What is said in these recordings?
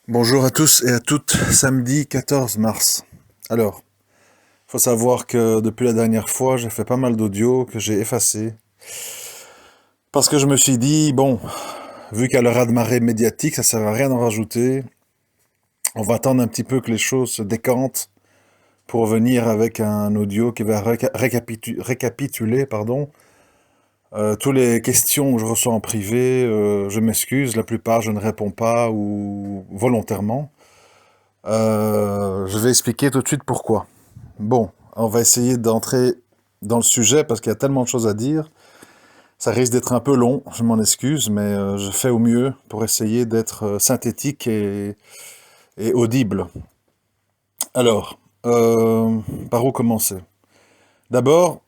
Bonjour à tous et à toutes, samedi 14 mars. Alors, faut savoir que depuis la dernière fois, j'ai fait pas mal d'audio que j'ai effacé. Parce que je me suis dit, bon, vu qu'il y a le raz-de-marée médiatique, ça sert à rien d'en rajouter. On va attendre un petit peu que les choses se décantent pour venir avec un audio qui va récapituler, toutes les questions que je reçois en privé. Je m'excuse, la plupart je ne réponds pas ou volontairement. Je vais expliquer tout de suite pourquoi. Bon, on va essayer d'entrer dans le sujet parce qu'il y a tellement de choses à dire. Ça risque d'être un peu long, je m'en excuse, mais je fais au mieux pour essayer d'être synthétique et audible. Alors, par où commencer? D'abord,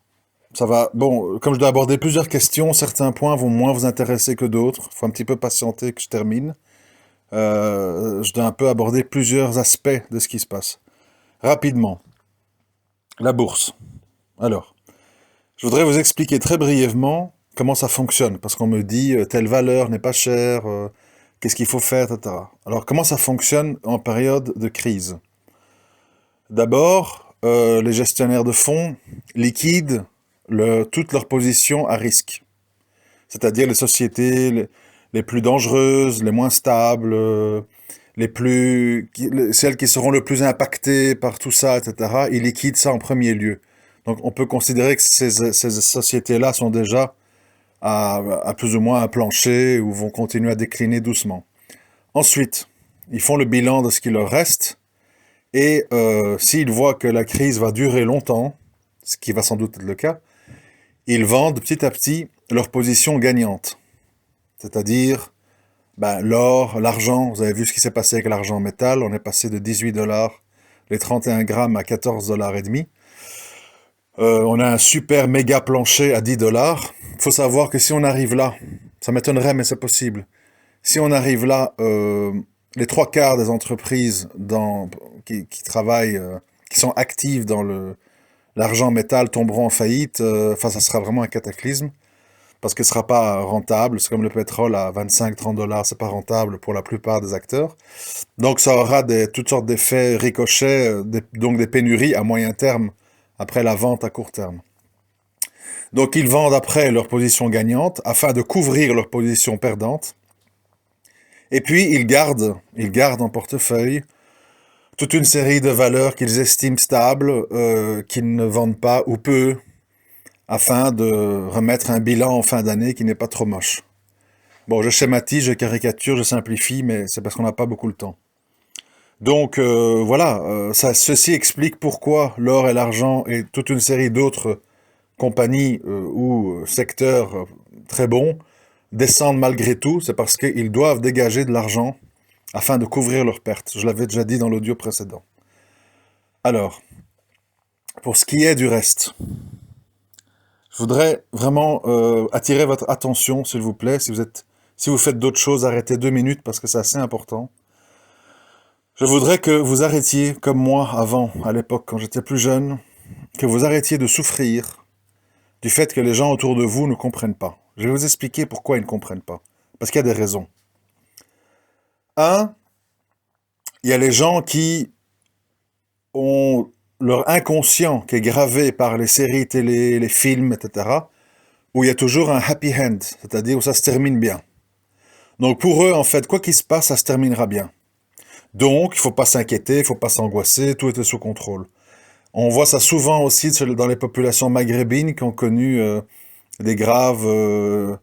ça va. Bon, comme je dois aborder plusieurs questions, certains points vont moins vous intéresser que d'autres. Il faut un petit peu patienter que je termine. Je dois un peu aborder plusieurs aspects de ce qui se passe. Rapidement, la bourse. Alors, je voudrais vous expliquer très brièvement comment ça fonctionne, parce qu'on me dit telle valeur n'est pas chère, qu'est-ce qu'il faut faire, etc. Alors, comment ça fonctionne en période de crise? D'abord, les gestionnaires de fonds liquident toutes leurs positions à risque, c'est-à-dire les sociétés les plus dangereuses, les moins stables, celles qui seront le plus impactées par tout ça, etc. Ils liquident ça en premier lieu. Donc, on peut considérer que ces sociétés-là sont déjà à plus ou moins un plancher ou vont continuer à décliner doucement. Ensuite, ils font le bilan de ce qui leur reste et s'ils voient que la crise va durer longtemps, ce qui va sans doute être le cas, ils vendent petit à petit leur position gagnante. C'est-à-dire l'or, l'argent, vous avez vu ce qui s'est passé avec l'argent métal, on est passé de 18 dollars les 31 grammes à 14 dollars et demi. On a un super méga plancher à 10 dollars. Il faut savoir que si on arrive là, ça m'étonnerait, mais c'est possible. Si on arrive là, les trois quarts des entreprises qui travaillent, qui sont actives dans l'argent métal tomberont en faillite. Enfin, ça sera vraiment un cataclysme parce que ce sera pas rentable. C'est comme le pétrole à 25-30 dollars, c'est pas rentable pour la plupart des acteurs. Donc, ça aura toutes sortes d'effets ricochets, donc des pénuries à moyen terme après la vente à court terme. Donc, ils vendent après leur position gagnante afin de couvrir leur position perdante. Et puis, ils gardent en portefeuille toute une série de valeurs qu'ils estiment stables, qu'ils ne vendent pas ou peu, afin de remettre un bilan en fin d'année qui n'est pas trop moche. Bon, je schématise, je caricature, je simplifie, mais c'est parce qu'on n'a pas beaucoup le temps. Donc voilà, ceci explique pourquoi l'or et l'argent et toute une série d'autres compagnies ou secteurs très bons descendent malgré tout. C'est parce qu'ils doivent dégager de l'argent afin de couvrir leurs pertes. Je l'avais déjà dit dans l'audio précédent. Alors, pour ce qui est du reste, je voudrais vraiment attirer votre attention, s'il vous plaît. Si vous faites d'autres choses, arrêtez 2 minutes parce que c'est assez important. Je voudrais que vous arrêtiez, comme moi avant, à l'époque, quand j'étais plus jeune, que vous arrêtiez de souffrir du fait que les gens autour de vous ne comprennent pas. Je vais vous expliquer pourquoi ils ne comprennent pas. Parce qu'il y a des raisons. Un, il y a les gens qui ont leur inconscient qui est gravé par les séries télé, les films, etc., où il y a toujours un happy end, c'est-à-dire où ça se termine bien. Donc pour eux, en fait, quoi qu'il se passe, ça se terminera bien. Donc, il ne faut pas s'inquiéter, il ne faut pas s'angoisser, tout est sous contrôle. On voit ça souvent aussi dans les populations maghrébines qui ont connu des graves, euh,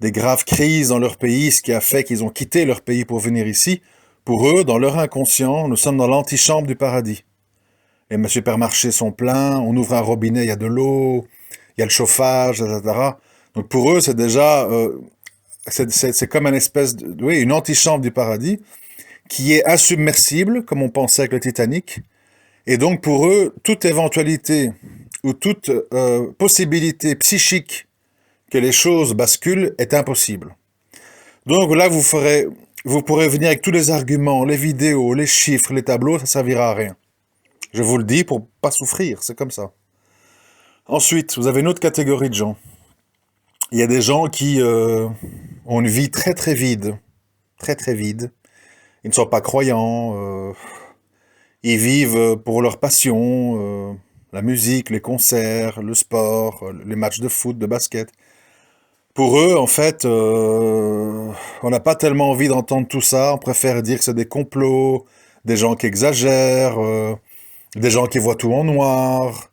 des graves crises dans leur pays, ce qui a fait qu'ils ont quitté leur pays pour venir ici. Pour eux, dans leur inconscient, nous sommes dans l'antichambre du paradis. Les supermarchés sont pleins, on ouvre un robinet, il y a de l'eau, il y a le chauffage, etc. Donc pour eux, c'est déjà, c'est comme une espèce oui, une antichambre du paradis qui est insubmersible, comme on pensait avec le Titanic. Et donc pour eux, toute éventualité ou toute possibilité psychique que les choses basculent est impossible. Donc là, vous pourrez venir avec tous les arguments, les vidéos, les chiffres, les tableaux, ça servira à rien. Je vous le dis pour pas souffrir, c'est comme ça. Ensuite, vous avez une autre catégorie de gens. Il y a des gens qui ont une vie très très vide, très très vide. ils ne sont pas croyants, ils vivent pour leur passion, la musique, les concerts, le sport, les matchs de foot, de basket. Pour eux, en fait, on n'a pas tellement envie d'entendre tout ça. On préfère dire que c'est des complots, des gens qui exagèrent, des gens qui voient tout en noir,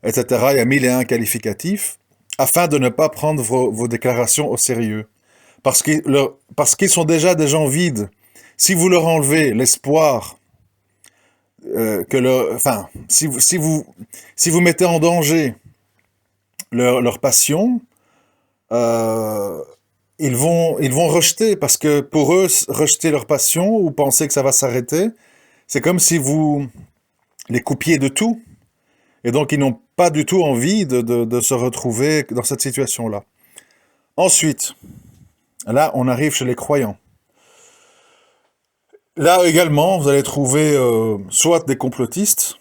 etc. Il y a mille et un qualificatifs, afin de ne pas prendre vos déclarations au sérieux. Parce qu'ils sont déjà des gens vides. Si vous leur enlevez l'espoir enfin, si vous mettez en danger leur passion, euh, ils vont rejeter, parce que pour eux, rejeter leur passion ou penser que ça va s'arrêter, c'est comme si vous les coupiez de tout. Et donc, ils n'ont pas du tout envie de se retrouver dans cette situation-là. Ensuite, là, on arrive chez les croyants. Là également, vous allez trouver soit des complotistes.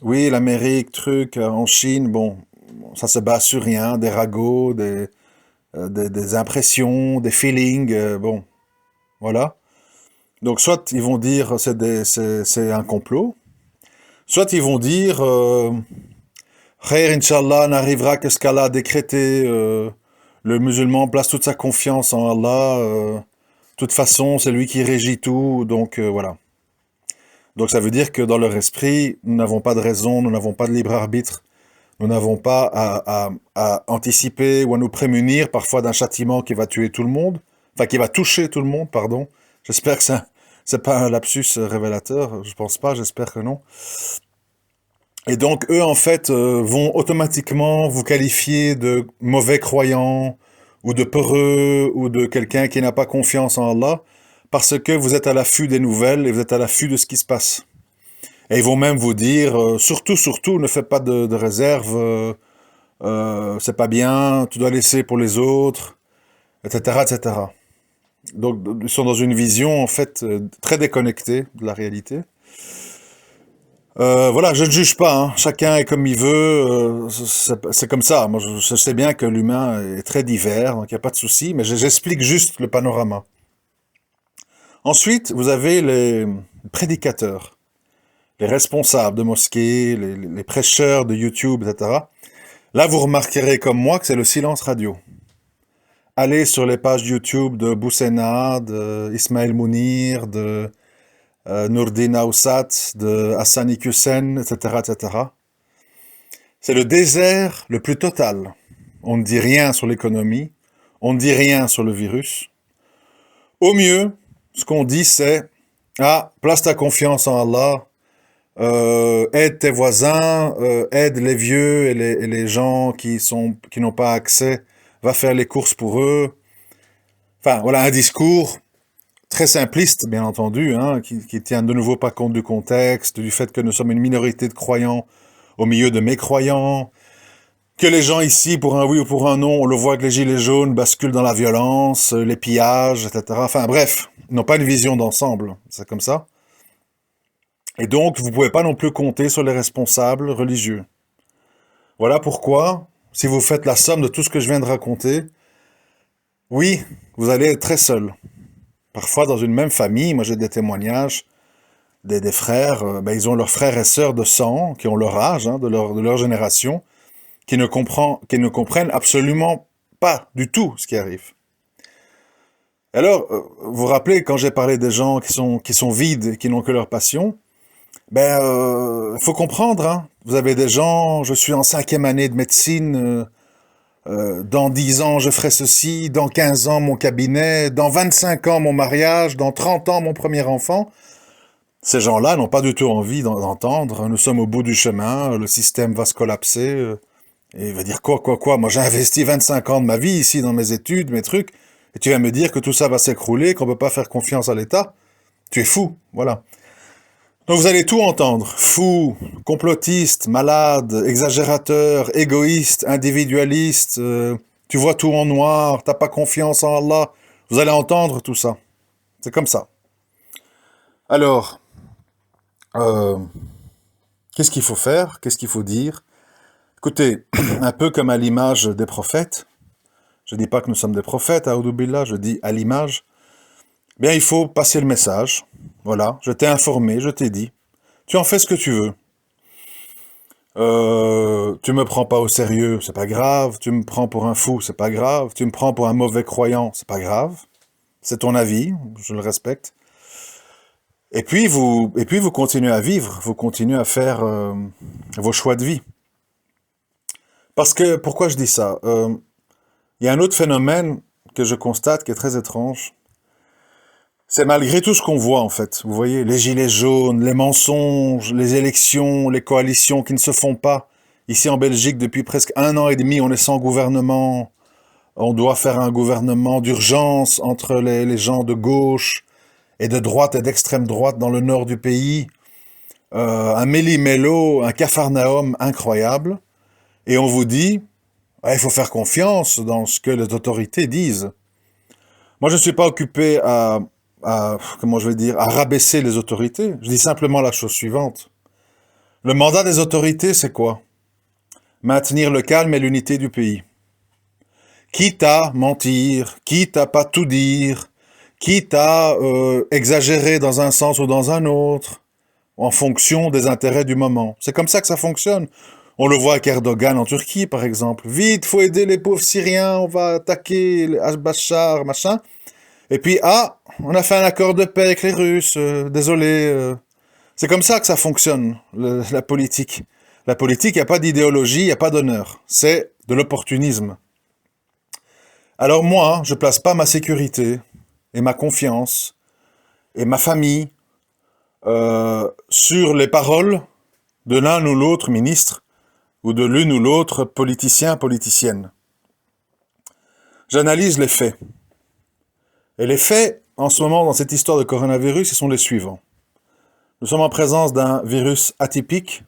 Oui, l'Amérique, truc, en Chine, bon, ça se base sur rien, des ragots, des impressions, des feelings, bon, voilà. Donc, soit ils vont dire c'est un complot, soit ils vont dire Khair, Inch'Allah, n'arrivera que ce qu'Allah a décrété. Le musulman place toute sa confiance en Allah. De toute façon, c'est lui qui régit tout. Donc voilà. Donc ça veut dire que dans leur esprit, nous n'avons pas de raison, nous n'avons pas de libre arbitre. Nous n'avons pas à anticiper ou à nous prémunir parfois d'un châtiment qui va tuer tout le monde. Enfin, qui va toucher tout le monde, pardon. J'espère que ça, c'est pas un lapsus révélateur. Je pense pas, j'espère que non. Et donc, eux, en fait, vont automatiquement vous qualifier de mauvais croyant, ou de peureux, ou de quelqu'un qui n'a pas confiance en Allah, parce que vous êtes à l'affût des nouvelles et vous êtes à l'affût de ce qui se passe. Et ils vont même vous dire, surtout, surtout, ne fais pas de réserve, c'est pas bien, tu dois laisser pour les autres, etc., etc. Donc, ils sont dans une vision, en fait, très déconnectée de la réalité. Voilà, je ne juge pas, hein. Chacun est comme il veut, c'est comme ça. Moi, je sais bien que l'humain est très divers, donc il n'y a pas de souci, mais j'explique juste le panorama. Ensuite, vous avez les prédicateurs, les responsables de mosquées, les prêcheurs de YouTube, etc. Là, vous remarquerez comme moi que c'est le silence radio. Allez sur les pages YouTube de Boussena, de Ismaël Mounir, de Nourdine Aoussat, de Hassani Hussein, etc., etc. C'est le désert le plus total. On ne dit rien sur l'économie, on ne dit rien sur le virus. Au mieux, ce qu'on dit, c'est ah, place ta confiance en Allah, aide tes voisins, aide les vieux et les gens qui n'ont pas accès, va faire les courses pour eux. Enfin, voilà un discours très simpliste, bien entendu, hein, qui tient de nouveau pas compte du contexte, du fait que nous sommes une minorité de croyants au milieu de mécroyants, que les gens ici, pour un oui ou pour un non, on le voit que les gilets jaunes basculent dans la violence, les pillages, etc. Enfin bref, ils n'ont pas une vision d'ensemble, c'est comme ça. Et donc, vous ne pouvez pas non plus compter sur les responsables religieux. Voilà pourquoi, si vous faites la somme de tout ce que je viens de raconter, oui, vous allez être très seul. Parfois, dans une même famille, moi j'ai des témoignages, des frères, ben, ils ont leurs frères et sœurs de sang, qui ont leur âge, hein, de leur génération, qui ne comprennent absolument pas du tout ce qui arrive. Alors, vous vous rappelez, quand j'ai parlé des gens qui sont vides, qui n'ont que leur passion, ben, faut comprendre, hein. Vous avez des gens, je suis en 5e année de médecine, dans 10 ans je ferai ceci, dans 15 ans mon cabinet, dans 25 ans mon mariage, dans 30 ans mon premier enfant. Ces gens-là n'ont pas du tout envie d'entendre. Nous sommes au bout du chemin, le système va se collapser. Et il va dire quoi. Moi j'ai investi 25 ans de ma vie ici dans mes études, mes trucs, et tu vas me dire que tout ça va s'écrouler, qu'on ne peut pas faire confiance à l'État. Tu es fou, voilà. Donc vous allez tout entendre. Fou, complotiste, malade, exagérateur, égoïste, individualiste, tu vois tout en noir, t'as pas confiance en Allah. Vous allez entendre tout ça. C'est comme ça. Alors, euh, qu'est-ce qu'il faut faire? Qu'est-ce qu'il faut dire? Écoutez, un peu comme à l'image des prophètes, je dis pas que nous sommes des prophètes, à Billah, je dis à l'image, bien il faut passer le message. Voilà, je t'ai informé, je t'ai dit. Tu en fais ce que tu veux. Tu me prends pas au sérieux, c'est pas grave. Tu me prends pour un fou, c'est pas grave. Tu me prends pour un mauvais croyant, c'est pas grave. C'est ton avis, je le respecte. Et puis vous continuez à vivre, vous continuez à faire vos choix de vie. Parce que, pourquoi je dis ça? Il y a un autre phénomène que je constate qui est très étrange. C'est malgré tout ce qu'on voit, en fait. Vous voyez, les gilets jaunes, les mensonges, les élections, les coalitions qui ne se font pas. Ici en Belgique, depuis presque 1 an et demi, on est sans gouvernement. On doit faire un gouvernement d'urgence entre les gens de gauche et de droite et d'extrême droite dans le nord du pays. Un méli-mélo, un capharnaüm incroyable. Et on vous dit, ah, il faut faire confiance dans ce que les autorités disent. Moi, je ne suis pas occupé comment je vais dire, à rabaisser les autorités. Je dis simplement la chose suivante. Le mandat des autorités, c'est quoi? Maintenir le calme et l'unité du pays. Quitte à mentir, quitte à pas tout dire, quitte à exagérer dans un sens ou dans un autre, en fonction des intérêts du moment. C'est comme ça que ça fonctionne. On le voit avec Erdogan en Turquie, par exemple. Vite, faut aider les pauvres Syriens, on va attaquer Bachar, machin. Et puis, on a fait un accord de paix avec les Russes, désolé. C'est comme ça que ça fonctionne, la politique. La politique, il n'y a pas d'idéologie, il n'y a pas d'honneur. C'est de l'opportunisme. Alors moi, je place pas ma sécurité et ma confiance et ma famille sur les paroles de l'un ou l'autre ministre ou de l'une ou l'autre politicien, politicienne. J'analyse les faits. Et les faits, en ce moment, dans cette histoire de coronavirus, ils sont les suivants. Nous sommes en présence d'un virus atypique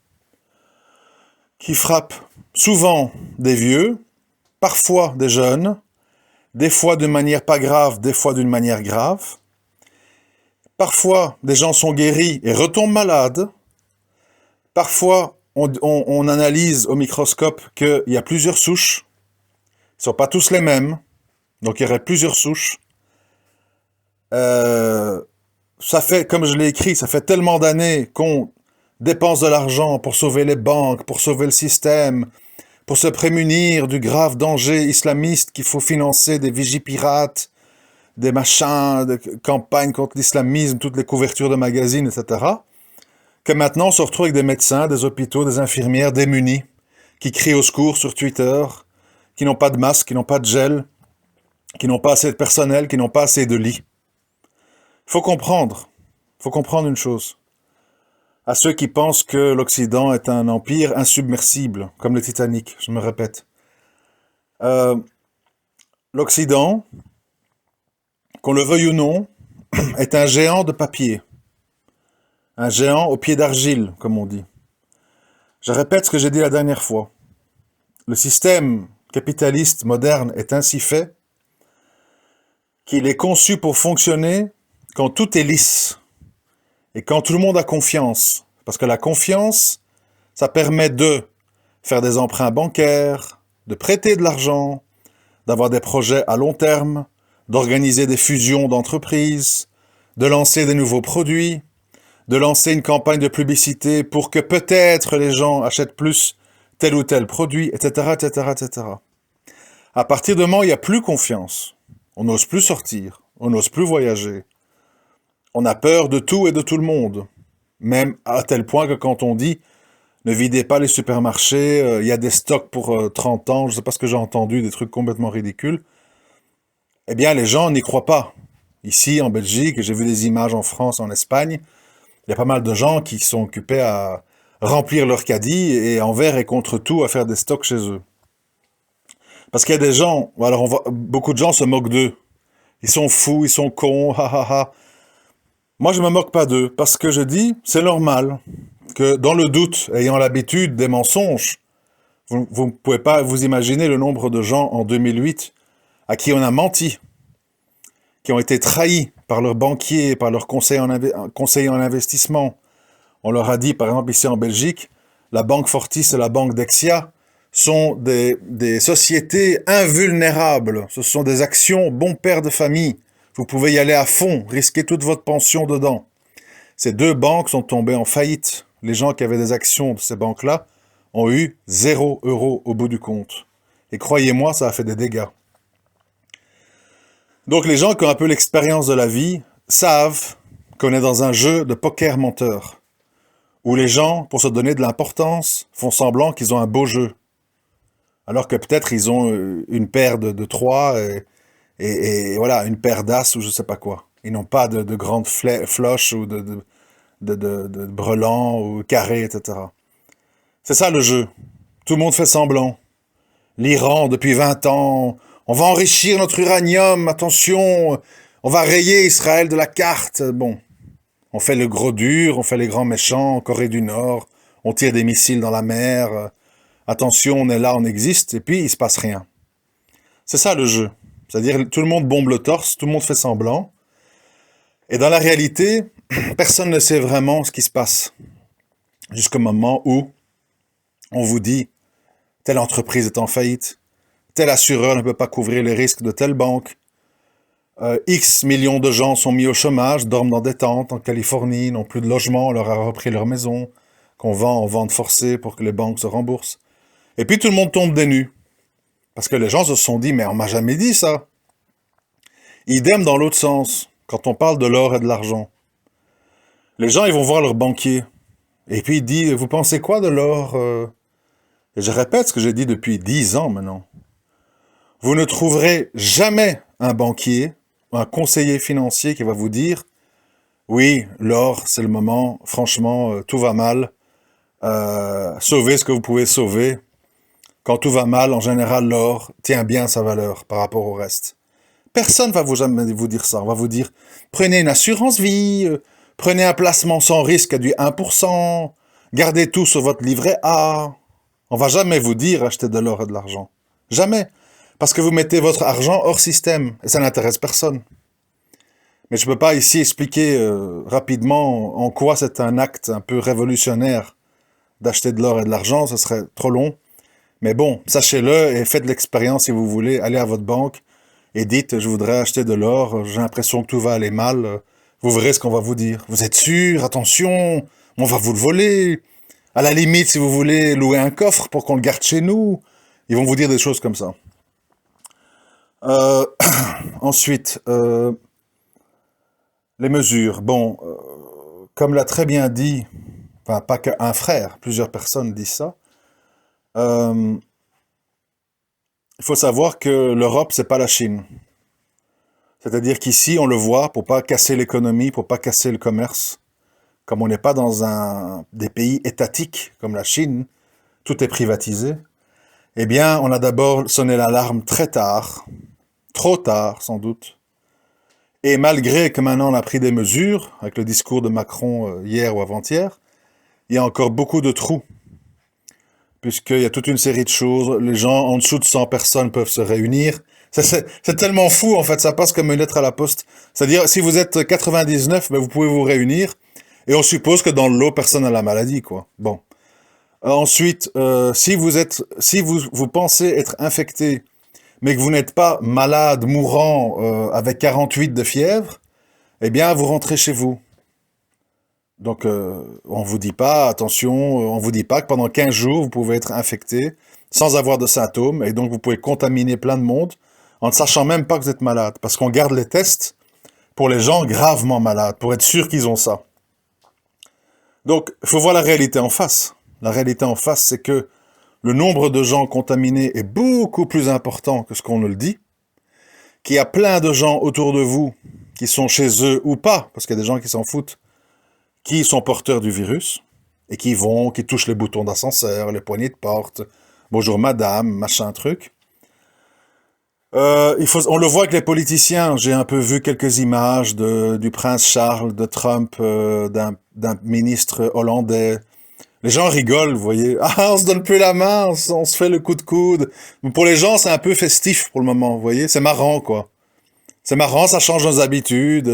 qui frappe souvent des vieux, parfois des jeunes, des fois d'une manière pas grave, des fois d'une manière grave. Parfois, des gens sont guéris et retombent malades. Parfois, on analyse au microscope qu'il y a plusieurs souches. Ils ne sont pas tous les mêmes. Donc, il y aurait plusieurs souches. Ça fait, comme je l'ai écrit, ça fait tellement d'années qu'on dépense de l'argent pour sauver les banques, pour sauver le système, pour se prémunir du grave danger islamiste qu'il faut financer des vigipirates, des machins, des campagnes contre l'islamisme, toutes les couvertures de magazines, etc. Que maintenant on se retrouve avec des médecins, des hôpitaux, des infirmières démunis, qui crient au secours sur Twitter, qui n'ont pas de masque, qui n'ont pas de gel, qui n'ont pas assez de personnel, qui n'ont pas assez de lits. Il faut comprendre une chose. À ceux qui pensent que l'Occident est un empire insubmersible, comme le Titanic, je me répète. L'Occident, qu'on le veuille ou non, est un géant de papier. Un géant au pied d'argile, comme on dit. Je répète ce que j'ai dit la dernière fois. Le système capitaliste moderne est ainsi fait qu'il est conçu pour fonctionner quand tout est lisse et quand tout le monde a confiance. Parce que la confiance, ça permet de faire des emprunts bancaires, de prêter de l'argent, d'avoir des projets à long terme, d'organiser des fusions d'entreprises, de lancer des nouveaux produits, de lancer une campagne de publicité pour que peut-être les gens achètent plus tel ou tel produit, etc., etc., etc. À partir du moment où il n'y a plus confiance, on n'ose plus sortir, on n'ose plus voyager, on a peur de tout et de tout le monde, même à tel point que quand on dit ne videz pas les supermarchés, il y a des stocks pour 30 ans, je ne sais pas ce que j'ai entendu, des trucs complètement ridicules, eh bien les gens n'y croient pas. Ici, en Belgique, j'ai vu des images en France, en Espagne, il y a pas mal de gens qui sont occupés à remplir leur caddie et envers et contre tout à faire des stocks chez eux. Parce qu'il y a des gens, alors beaucoup de gens se moquent d'eux. Ils sont fous, ils sont cons, ha ha ha. Moi, je me moque pas d'eux, parce que je dis, c'est normal que dans le doute, ayant l'habitude des mensonges, vous ne pouvez pas vous imaginer le nombre de gens en 2008 à qui on a menti, qui ont été trahis par leurs banquiers, par leurs conseillers en investissement. On leur a dit, par exemple, ici en Belgique, la banque Fortis et la banque Dexia sont des sociétés invulnérables. Ce sont des actions bon père de famille. Vous pouvez y aller à fond, risquer toute votre pension dedans. Ces deux banques sont tombées en faillite. Les gens qui avaient des actions de ces banques-là ont eu 0 € au bout du compte. Et croyez-moi, ça a fait des dégâts. Donc les gens qui ont un peu l'expérience de la vie savent qu'on est dans un jeu de poker menteur, où les gens, pour se donner de l'importance, font semblant qu'ils ont un beau jeu, alors que peut-être ils ont une paire de 3 et voilà, une paire d'as ou je sais pas quoi. Ils n'ont pas de grandes floches ou de brelans ou carrés, etc. C'est ça le jeu. Tout le monde fait semblant. L'Iran, depuis 20 ans, on va enrichir notre uranium, attention, on va rayer Israël de la carte. Bon, on fait le gros dur, on fait les grands méchants en Corée du Nord, on tire des missiles dans la mer, attention, on est là, on existe, et puis il se passe rien. C'est ça le jeu. C'est-à-dire tout le monde bombe le torse, tout le monde fait semblant, et dans la réalité, personne ne sait vraiment ce qui se passe. Jusqu'au moment où on vous dit, telle entreprise est en faillite, tel assureur ne peut pas couvrir les risques de telle banque, X millions de gens sont mis au chômage, dorment dans des tentes en Californie, n'ont plus de logement, on leur a repris leur maison, qu'on vend en vente forcée pour que les banques se remboursent. Et puis tout le monde tombe des nues. Parce que les gens se sont dit, mais on m'a jamais dit ça. Idem dans l'autre sens, quand on parle de l'or et de l'argent. Les gens, ils vont voir leur banquier. Et puis il dit, vous pensez quoi de l'or Et je répète ce que j'ai dit depuis 10 ans maintenant. Vous ne trouverez jamais un banquier, un conseiller financier qui va vous dire « Oui, l'or, c'est le moment, franchement, tout va mal, sauvez ce que vous pouvez sauver. Quand tout va mal, en général, l'or tient bien sa valeur par rapport au reste. » Personne ne va jamais vous dire ça. On va vous dire « Prenez une assurance vie, prenez un placement sans risque à du 1%, gardez tout sur votre livret A. » On va jamais vous dire « Achetez de l'or et de l'argent. » Jamais. Parce que vous mettez votre argent hors système, et ça n'intéresse personne. Mais je ne peux pas ici expliquer rapidement en quoi c'est un acte un peu révolutionnaire d'acheter de l'or et de l'argent, ce serait trop long. Mais bon, sachez-le et faites l'expérience si vous voulez, allez à votre banque et dites « je voudrais acheter de l'or, j'ai l'impression que tout va aller mal », vous verrez ce qu'on va vous dire. Vous êtes sûr, attention, on va vous le voler. À la limite, si vous voulez louer un coffre pour qu'on le garde chez nous, ils vont vous dire des choses comme ça. Ensuite, les mesures. Bon, comme l'a très bien dit, enfin pas qu'un frère, plusieurs personnes disent ça, il faut savoir que l'Europe, c'est pas la Chine. C'est-à-dire qu'ici, on le voit, pour pas casser l'économie, pour pas casser le commerce, comme on n'est pas dans des pays étatiques comme la Chine, tout est privatisé, eh bien, on a d'abord sonné l'alarme très tard, trop tard sans doute, et malgré que maintenant on a pris des mesures, avec le discours de Macron hier ou avant-hier, il y a encore beaucoup de trous, puisqu'il y a toute une série de choses, les gens en dessous de 100 personnes peuvent se réunir. C'est tellement fou, en fait, ça passe comme une lettre à la poste. C'est-à-dire, si vous êtes 99, ben vous pouvez vous réunir, et on suppose que dans le lot, personne n'a la maladie, quoi. Bon. Ensuite, si vous pensez être infecté, mais que vous n'êtes pas malade, mourant, avec 48 de fièvre, eh bien, vous rentrez chez vous. Donc, on vous dit pas, attention, on vous dit pas que pendant 15 jours, vous pouvez être infecté sans avoir de symptômes, et donc vous pouvez contaminer plein de monde en ne sachant même pas que vous êtes malade, parce qu'on garde les tests pour les gens gravement malades, pour être sûr qu'ils ont ça. Donc, il faut voir la réalité en face. La réalité en face, c'est que le nombre de gens contaminés est beaucoup plus important que ce qu'on nous le dit, qu'il y a plein de gens autour de vous qui sont chez eux ou pas, parce qu'il y a des gens qui s'en foutent, qui sont porteurs du virus, et qui touchent les boutons d'ascenseur, les poignées de porte, bonjour madame, machin truc. On le voit avec les politiciens, j'ai un peu vu quelques images du prince Charles, de Trump, d'un ministre hollandais. Les gens rigolent, vous voyez. Ah, on se donne plus la main, on se fait le coup de coude. Pour les gens, c'est un peu festif pour le moment, vous voyez. C'est marrant, quoi. C'est marrant, ça change nos habitudes.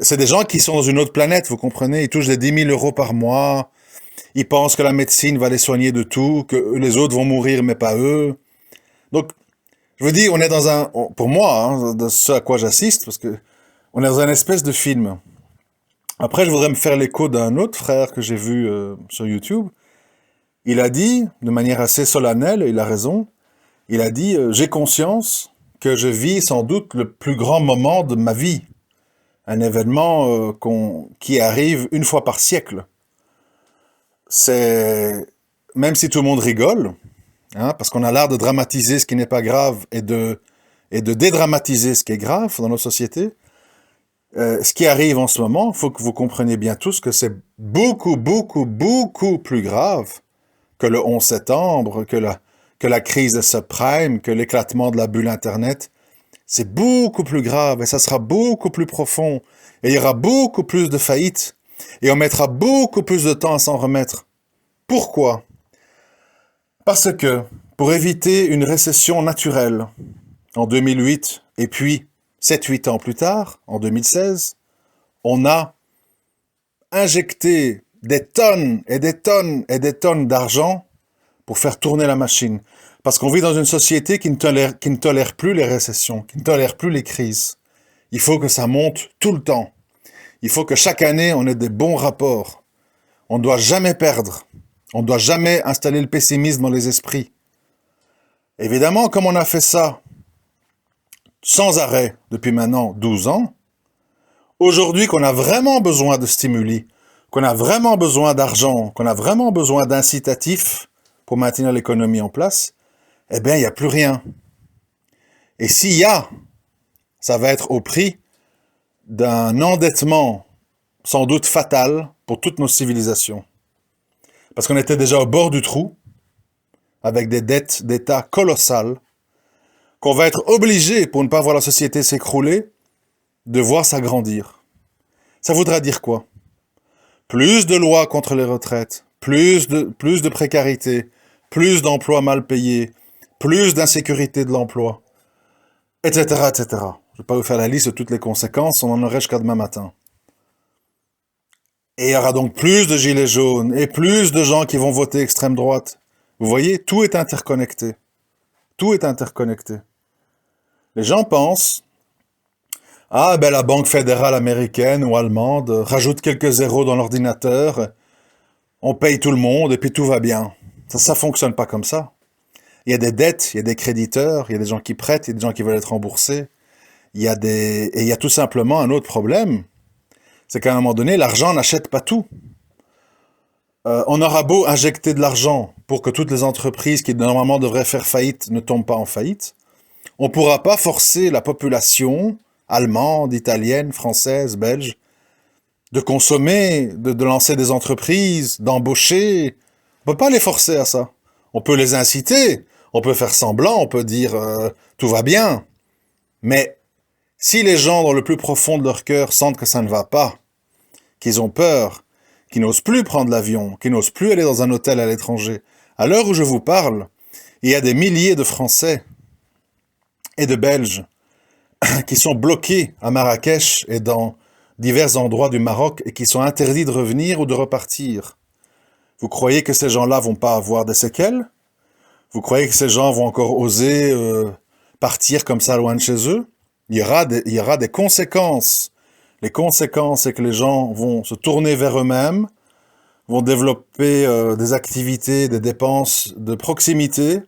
C'est des gens qui sont dans une autre planète, vous comprenez. Ils touchent des 10 000 € par mois. Ils pensent que la médecine va les soigner de tout, que les autres vont mourir, mais pas eux. Donc, je vous dis, on est pour moi, hein, de ce à quoi j'assiste, parce que on est dans une espèce de film. Après, je voudrais me faire l'écho d'un autre frère que j'ai vu sur YouTube. Il a dit, de manière assez solennelle, et il a raison, il a dit, j'ai conscience que je vis sans doute le plus grand moment de ma vie. Un événement qui arrive une fois par siècle. C'est, même si tout le monde rigole, hein, parce qu'on a l'art de dramatiser ce qui n'est pas grave et de dédramatiser ce qui est grave dans nos sociétés, ce qui arrive en ce moment, il faut que vous compreniez bien tous que c'est beaucoup, beaucoup, beaucoup plus grave que le 11 septembre, que la crise de subprime, que l'éclatement de la bulle Internet. C'est beaucoup plus grave et ça sera beaucoup plus profond. Et il y aura beaucoup plus de faillites. Et on mettra beaucoup plus de temps à s'en remettre. Pourquoi? Parce que, pour éviter une récession naturelle, en 2008, et puis 7-8 ans plus tard, en 2016, on a injecté des tonnes et des tonnes et des tonnes d'argent pour faire tourner la machine. Parce qu'on vit dans une société qui ne tolère plus les récessions, qui ne tolère plus les crises. Il faut que ça monte tout le temps. Il faut que chaque année, on ait des bons rapports. On ne doit jamais perdre. On ne doit jamais installer le pessimisme dans les esprits. Évidemment, comme on a fait ça sans arrêt depuis maintenant 12 ans, aujourd'hui qu'on a vraiment besoin de stimuli, qu'on a vraiment besoin d'argent, qu'on a vraiment besoin d'incitatifs pour maintenir l'économie en place, eh bien, il n'y a plus rien. Et s'il y a, ça va être au prix d'un endettement sans doute fatal pour toutes nos civilisations. Parce qu'on était déjà au bord du trou, avec des dettes d'État colossales, qu'on va être obligé, pour ne pas voir la société s'écrouler, de voir s'agrandir. Ça voudra dire quoi? Plus de lois contre les retraites, plus de précarité, plus d'emplois mal payés, plus d'insécurité de l'emploi, etc., etc. Je ne vais pas vous faire la liste de toutes les conséquences, on en aurait jusqu'à demain matin. Et il y aura donc plus de gilets jaunes et plus de gens qui vont voter extrême droite. Vous voyez, tout est interconnecté. Tout est interconnecté. Les gens pensent, ah ben la Banque fédérale américaine ou allemande rajoute quelques zéros dans l'ordinateur, on paye tout le monde et puis tout va bien. Ça fonctionne pas comme ça. Il y a des dettes, il y a des créditeurs, il y a des gens qui prêtent, il y a des gens qui veulent être remboursés. Et il y a tout simplement un autre problème, c'est qu'à un moment donné, l'argent n'achète pas tout. On aura beau injecter de l'argent pour que toutes les entreprises qui normalement devraient faire faillite ne tombent pas en faillite, on ne pourra pas forcer la population allemande, italienne, française, belge de consommer, de lancer des entreprises, d'embaucher. On ne peut pas les forcer à ça. On peut les inciter, on peut faire semblant, on peut dire tout va bien. Mais si les gens, dans le plus profond de leur cœur, sentent que ça ne va pas, qu'ils ont peur, qu'ils n'osent plus prendre l'avion, qu'ils n'osent plus aller dans un hôtel à l'étranger, à l'heure où je vous parle, il y a des milliers de Français et de Belges qui sont bloqués à Marrakech et dans divers endroits du Maroc et qui sont interdits de revenir ou de repartir. Vous croyez que ces gens-là vont pas avoir des séquelles? Vous croyez que ces gens vont encore oser partir comme ça loin de chez eux? Il y aura des conséquences. Les conséquences, c'est que les gens vont se tourner vers eux-mêmes, vont développer des activités, des dépenses de proximité.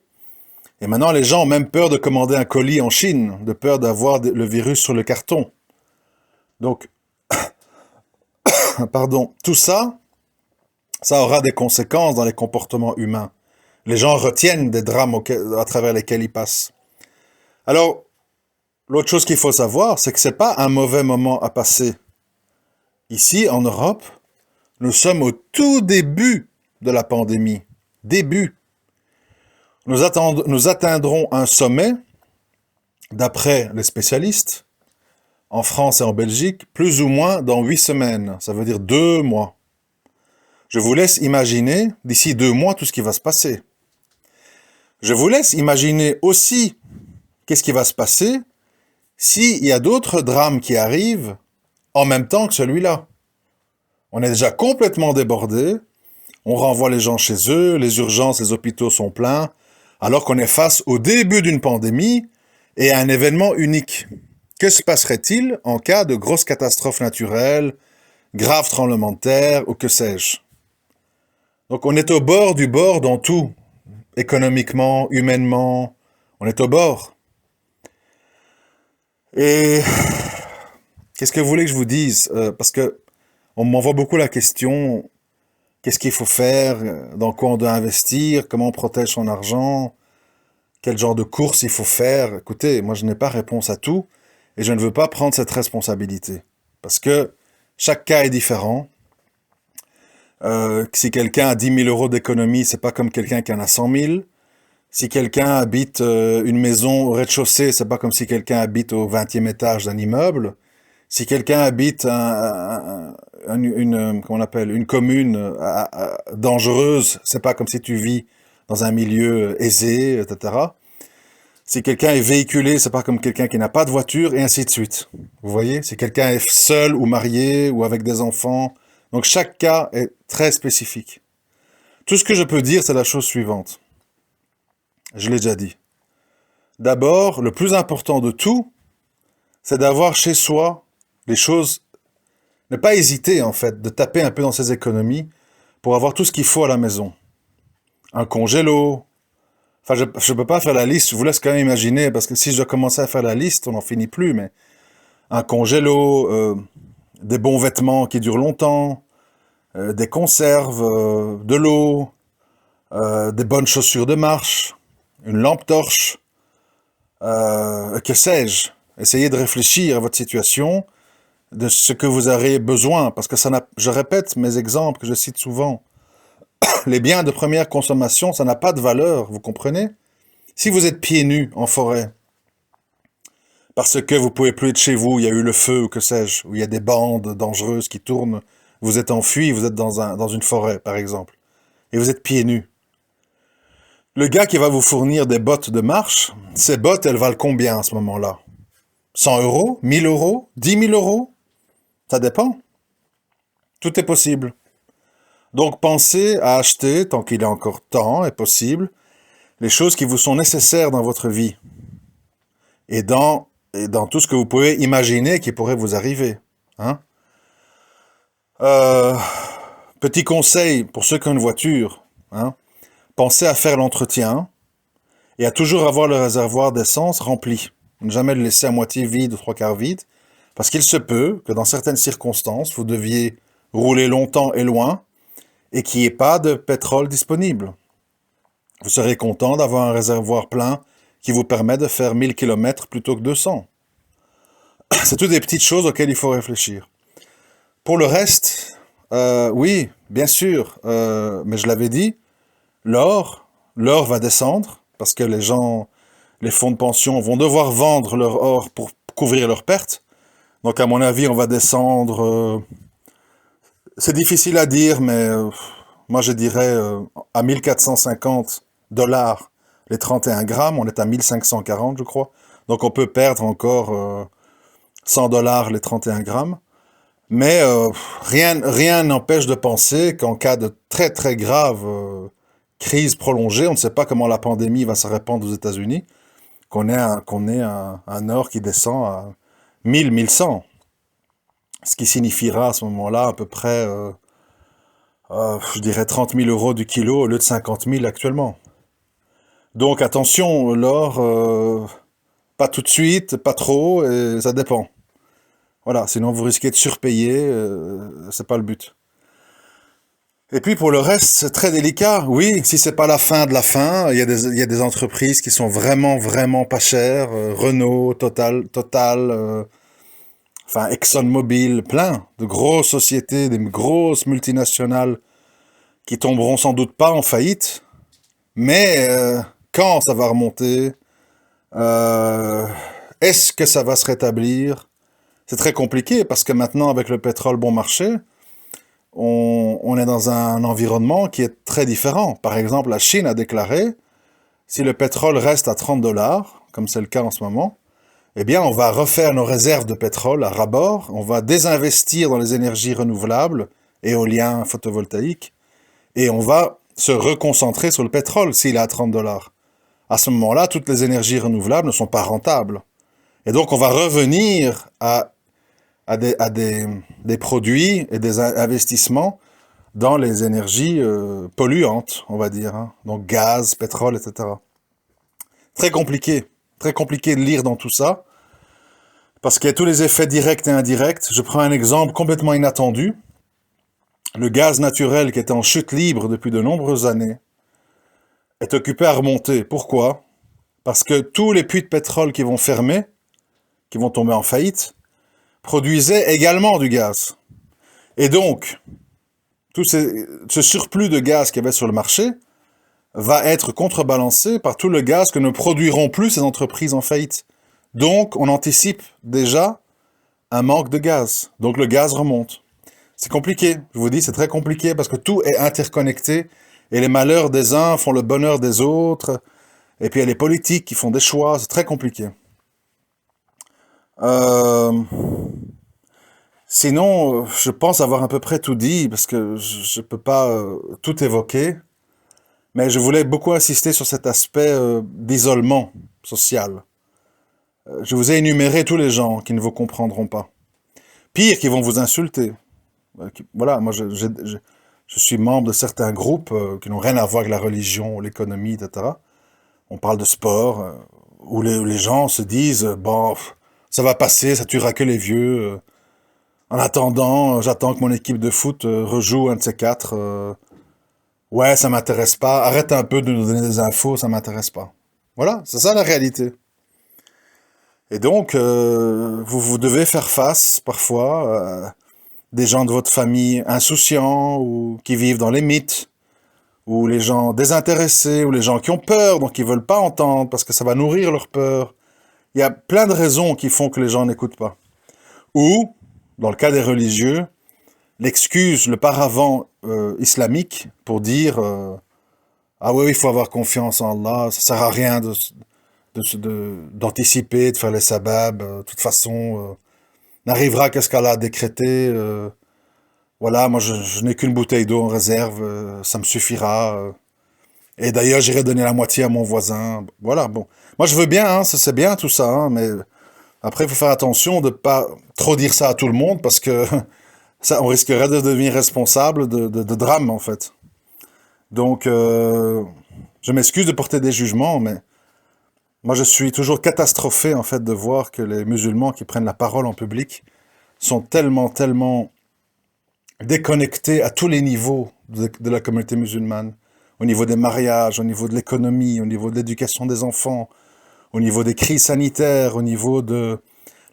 Et maintenant, les gens ont même peur de commander un colis en Chine, de peur d'avoir le virus sur le carton. Donc, pardon, tout ça, ça aura des conséquences dans les comportements humains. Les gens retiennent des drames à travers lesquels ils passent. Alors, l'autre chose qu'il faut savoir, c'est que ce n'est pas un mauvais moment à passer. Ici, en Europe, nous sommes au tout début de la pandémie. Début. Nous atteindrons un sommet, d'après les spécialistes, en France et en Belgique, plus ou moins dans 8 semaines. Ça veut dire 2 mois. Je vous laisse imaginer, d'ici 2 mois, tout ce qui va se passer. Je vous laisse imaginer aussi qu'est-ce qui va se passer s'il y a d'autres drames qui arrivent en même temps que celui-là. On est déjà complètement débordé, on renvoie les gens chez eux, les urgences, les hôpitaux sont pleins, alors qu'on est face au début d'une pandémie et à un événement unique. Que se passerait-il en cas de grosse catastrophe naturelle, grave tremblement de terre ou que sais-je. Donc on est au bord du bord dans tout, économiquement, humainement, on est au bord. Et qu'est-ce que vous voulez que je vous dise? Parce que on m'envoie beaucoup la question, qu'est-ce qu'il faut faire, dans quoi on doit investir, comment on protège son argent, quel genre de course il faut faire. Écoutez, moi je n'ai pas réponse à tout et je ne veux pas prendre cette responsabilité. Parce que chaque cas est différent. Si quelqu'un a 10 000 € d'économie, c'est pas comme quelqu'un qui en a 100 000. Si quelqu'un habite une maison au rez-de-chaussée, c'est pas comme si quelqu'un habite au 20e étage d'un immeuble. Si quelqu'un habite comment on appelle, une commune dangereuse, c'est pas comme si tu vis dans un milieu aisé, etc. Si quelqu'un est véhiculé, c'est pas comme quelqu'un qui n'a pas de voiture, et ainsi de suite. Vous voyez? Si quelqu'un est seul ou marié ou avec des enfants. Donc chaque cas est très spécifique. Tout ce que je peux dire, c'est la chose suivante. Je l'ai déjà dit. D'abord, le plus important de tout, c'est d'avoir chez soi les choses. Ne pas hésiter, en fait, de taper un peu dans ses économies pour avoir tout ce qu'il faut à la maison. Un congélo. Enfin, je ne peux pas faire la liste, je vous laisse quand même imaginer, parce que si je commençais à faire la liste, on n'en finit plus, mais un congélo, des bons vêtements qui durent longtemps, des conserves, de l'eau, des bonnes chaussures de marche, une lampe torche, que sais-je. Essayez de réfléchir à votre situation, de ce que vous aurez besoin, parce que je répète mes exemples que je cite souvent. Les biens de première consommation, ça n'a pas de valeur, vous comprenez? Si vous êtes pieds nus en forêt, parce que vous pouvez plus être chez vous, il y a eu le feu ou que sais-je, ou il y a des bandes dangereuses qui tournent, vous êtes enfui, vous êtes dans une forêt, par exemple, et vous êtes pieds nus. Le gars qui va vous fournir des bottes de marche, ces bottes, elles valent combien à ce moment-là? 100 €? 1000 €? 10 000 €? Ça dépend. Tout est possible. Donc pensez à acheter, tant qu'il est encore temps et possible, les choses qui vous sont nécessaires dans votre vie. Et dans tout ce que vous pouvez imaginer qui pourrait vous arriver. Hein? Petit conseil pour ceux qui ont une voiture. Hein? Pensez à faire l'entretien et à toujours avoir le réservoir d'essence rempli. Ne jamais le laisser à moitié vide ou trois quarts vide. Parce qu'il se peut que dans certaines circonstances, vous deviez rouler longtemps et loin et qu'il n'y ait pas de pétrole disponible. Vous serez content d'avoir un réservoir plein qui vous permet de faire 1000 km plutôt que 200. C'est toutes des petites choses auxquelles il faut réfléchir. Pour le reste, oui, bien sûr, mais je l'avais dit, l'or va descendre parce que les fonds de pension vont devoir vendre leur or pour couvrir leurs pertes. Donc à mon avis, on va descendre, c'est difficile à dire, mais moi je dirais à 1450 $ les 31 grammes, on est à 1540 je crois. Donc on peut perdre encore 100 $ les 31 grammes. Mais rien n'empêche de penser qu'en cas de très très grave crise prolongée, on ne sait pas comment la pandémie va se répandre aux États-Unis, qu'on ait un or qui descend à 1100. Ce qui signifiera à ce moment-là à peu près, je dirais 30 000 € du kilo au lieu de 50 000 actuellement. Donc attention, l'or, pas tout de suite, pas trop, et ça dépend. Voilà, sinon vous risquez de surpayer, c'est pas le but. Et puis pour le reste, c'est très délicat. Oui, si c'est pas la fin de la fin, il y a des entreprises qui sont vraiment, vraiment pas chères. Renault, Total, enfin ExxonMobil, plein de grosses sociétés, des grosses multinationales qui tomberont sans doute pas en faillite. Mais quand ça va remonter, est-ce que ça va se rétablir? C'est très compliqué parce que maintenant, avec le pétrole bon marché, on est dans un environnement qui est très différent. Par exemple, la Chine a déclaré, si le pétrole reste à 30 $, comme c'est le cas en ce moment, eh bien, on va refaire nos réserves de pétrole à ras-bord, on va désinvestir dans les énergies renouvelables, éolien, photovoltaïque, et on va se reconcentrer sur le pétrole s'il est à 30 $. À ce moment-là, toutes les énergies renouvelables ne sont pas rentables. Et donc, on va revenir à des produits et des investissements dans les énergies polluantes, on va dire, hein. Donc gaz, pétrole, etc. Très compliqué de lire dans tout ça, parce qu'il y a tous les effets directs et indirects. Je prends un exemple complètement inattendu. Le gaz naturel qui était en chute libre depuis de nombreuses années est occupé à remonter. Pourquoi? Parce que tous les puits de pétrole qui vont fermer, qui vont tomber en faillite, produisaient également du gaz. Et donc, ce surplus de gaz qu'il y avait sur le marché va être contrebalancé par tout le gaz que ne produiront plus ces entreprises en faillite. Donc, on anticipe déjà un manque de gaz. Donc, le gaz remonte. C'est compliqué, je vous dis, c'est très compliqué parce que tout est interconnecté et les malheurs des uns font le bonheur des autres. Et puis, il y a les politiques qui font des choix, c'est très compliqué. Euh, Sinon, je pense avoir à peu près tout dit parce que je ne peux pas tout évoquer. Mais je voulais beaucoup insister sur cet aspect d'isolement social. Je vous ai énuméré tous les gens qui ne vous comprendront pas. Pire, qui vont vous insulter. Voilà, moi je suis membre de certains groupes qui n'ont rien à voir avec la religion, l'économie, etc. On parle de sport, où les gens se disent, bon, ça va passer, ça tuera que les vieux. En attendant, j'attends que mon équipe de foot rejoue un de ces quatre. Ouais, ça m'intéresse pas. Arrête un peu de nous donner des infos, ça m'intéresse pas. Voilà, c'est ça la réalité. Et donc, vous devez faire face parfois à des gens de votre famille insouciants ou qui vivent dans les mythes, ou les gens désintéressés, ou les gens qui ont peur, donc ils veulent pas entendre parce que ça va nourrir leur peur. Il y a plein de raisons qui font que les gens n'écoutent pas. Ou, dans le cas des religieux, l'excuse, le paravent islamique pour dire ah oui, il faut avoir confiance en Allah, ça sert à rien d'anticiper, de faire les sababs, de toute façon, n'arrivera qu'à ce qu'Allah a décrété. Voilà, moi je n'ai qu'une bouteille d'eau en réserve, ça me suffira. Et d'ailleurs, j'irai donner la moitié à mon voisin. Voilà, bon. Moi je veux bien, hein, c'est bien tout ça, hein, mais après il faut faire attention de ne pas trop dire ça à tout le monde parce que ça, on risquerait de devenir responsable de drames en fait. Donc, je m'excuse de porter des jugements, mais moi je suis toujours catastrophé en fait de voir que les musulmans qui prennent la parole en public sont tellement déconnectés à tous les niveaux de la communauté musulmane. Au niveau des mariages, au niveau de l'économie, au niveau de l'éducation des enfants, au niveau des crises sanitaires, au niveau de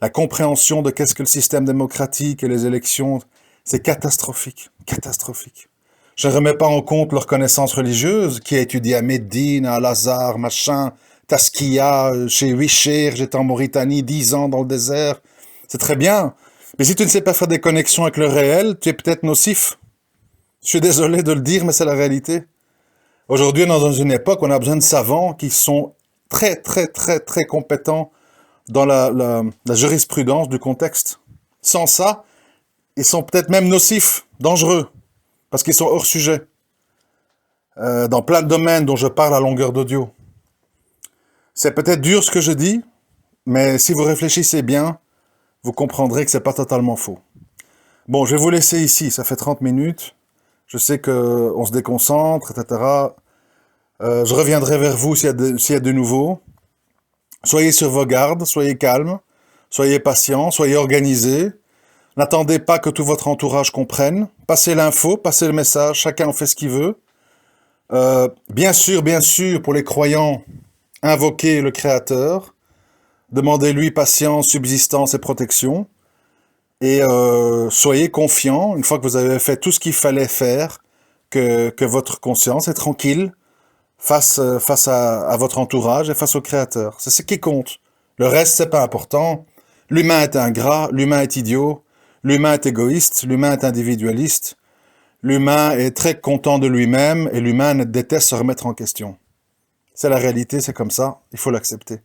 la compréhension de qu'est-ce que le système démocratique et les élections. C'est catastrophique, catastrophique. Je ne remets pas en compte leur connaissance religieuse, qui a étudié à Médine, à Al-Azhar, machin, Taskiya, chez Wichir, j'étais en Mauritanie 10 ans dans le désert. C'est très bien. Mais si tu ne sais pas faire des connexions avec le réel, tu es peut-être nocif. Je suis désolé de le dire, mais c'est la réalité. Aujourd'hui, on est dans une époque où on a besoin de savants qui sont très compétents dans la jurisprudence du contexte. Sans ça, ils sont peut-être même nocifs, dangereux, parce qu'ils sont hors sujet, dans plein de domaines dont je parle à longueur d'audio. C'est peut-être dur ce que je dis, mais si vous réfléchissez bien, vous comprendrez que c'est pas totalement faux. Bon, je vais vous laisser ici, ça fait 30 minutes. Je sais qu'on se déconcentre, etc. Je reviendrai vers vous s'il y a de nouveau. Soyez sur vos gardes, soyez calmes, soyez patients, soyez organisés. N'attendez pas que tout votre entourage comprenne. Passez l'info, passez le message, chacun en fait ce qu'il veut. Bien sûr, pour les croyants, invoquez le Créateur. Demandez-lui patience, subsistance et protection. Et soyez confiants, une fois que vous avez fait tout ce qu'il fallait faire, que votre conscience est tranquille face à votre entourage et face au Créateur. C'est ce qui compte. Le reste, c'est pas important. L'humain est ingrat, l'humain est idiot, l'humain est égoïste, l'humain est individualiste, l'humain est très content de lui-même et l'humain déteste se remettre en question. C'est la réalité, c'est comme ça, il faut l'accepter.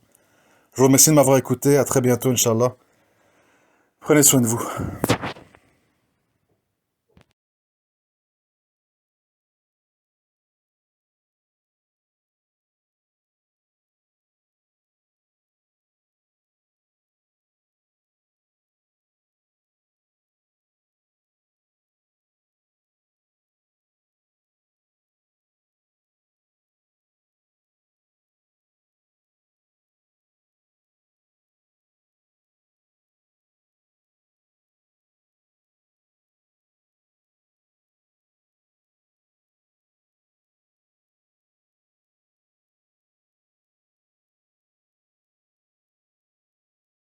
Je vous remercie de m'avoir écouté, à très bientôt, Inch'Allah. Prenez soin de vous.